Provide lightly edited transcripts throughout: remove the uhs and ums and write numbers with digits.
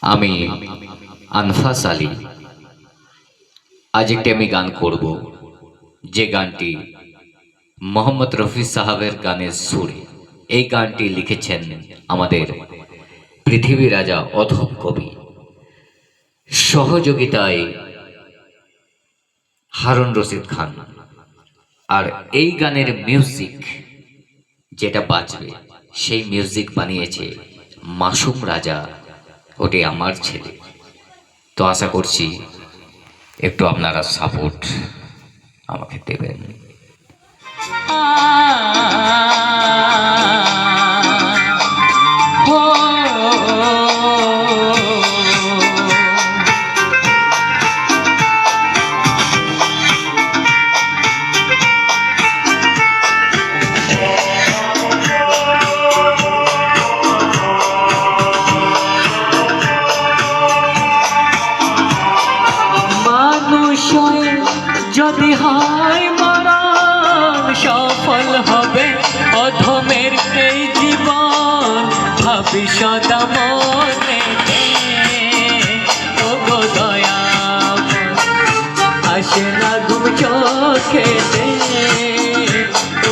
আমি আনফাস আলী। আজ একটি আমি গান করব, যে গানটি মোহাম্মদ রফি সাহাবের গানের সুরে। এই গানটি লিখেছেন আমাদের পৃথিবী রাজা অধম কবি, সহযোগিতায় হারুন রশিদ খান। আর এই গানের মিউজিক যেটা বাজবে, সেই মিউজিক বানিয়েছে মাসুম রাজা, ওটি আমার ছেলে। তো আশা করছি একটু আপনারা সাপোর্ট আমাকে দেবেন। মানুষ যদি হয় মরণ, সফল হবে অধমের এই জীবন। ভাবি সদা মনে ও গো দয়া, আসে না ঘুম চোখে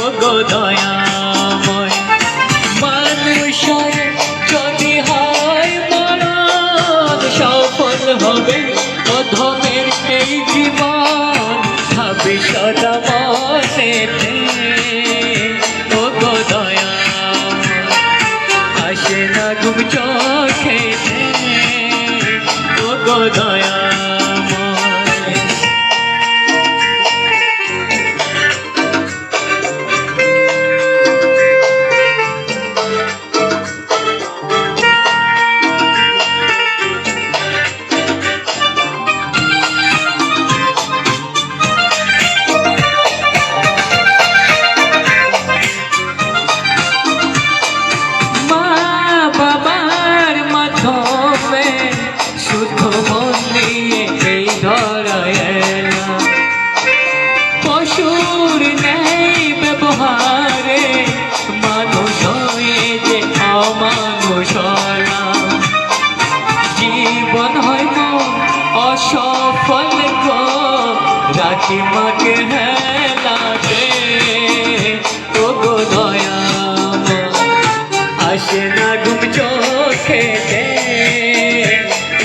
ও গো দয়াময়। মানুষ যদি হয় মরণ, সফল হবে অধমের এই জীবন। ভাবে সদা মনে ও গো দয়াময়, আসে না ঘুম চোখে ও গো দয়াময়। শুধু মন নিয়ে এই ধরায় এলাম, পশুর নেই ব্যবহারে মানুষ হয়ে যে অমানুষ হলাম। জীবন হয় মন অসফল গো, রাখি মাকে হেলাতে ও গো দয়াময়, আসে না ঘুম চোখে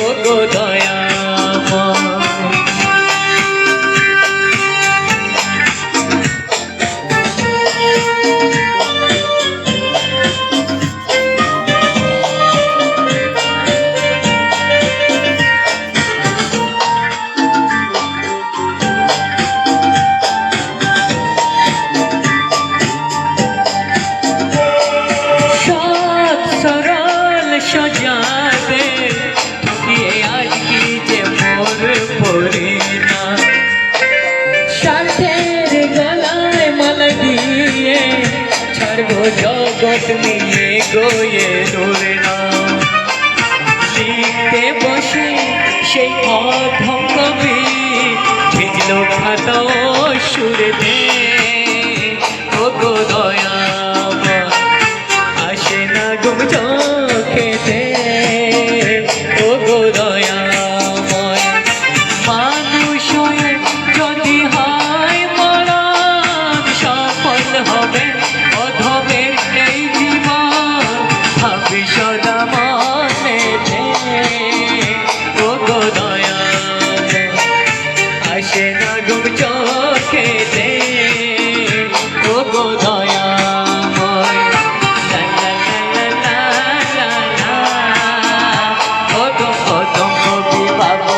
ও গো দয়াময়। সৎ সরল সজাবে আজ কি যে মোর পড়ে না, স্বার্থের গলায় মালা দিয়ে ছাড়বো জগৎ নিয়ে গোয়ে দূরে না। লিখতে বসে সেই অধম কবি ভিজলো খাতা সুরে দে ও গো দয়াময়, আসে না ঘুম চোখে ও গো দয়াময়। মানুষ যদি হয় মরণ, সফল হবে অধমের এই জীবন। ভাবি সদা মনে ও গো দয়াময়, আসে না ঘুম চোখে ও গো দয়াময়। অধম কবি বাবু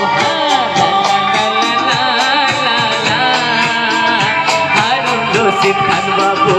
হারুন রশিদ খান বাবু।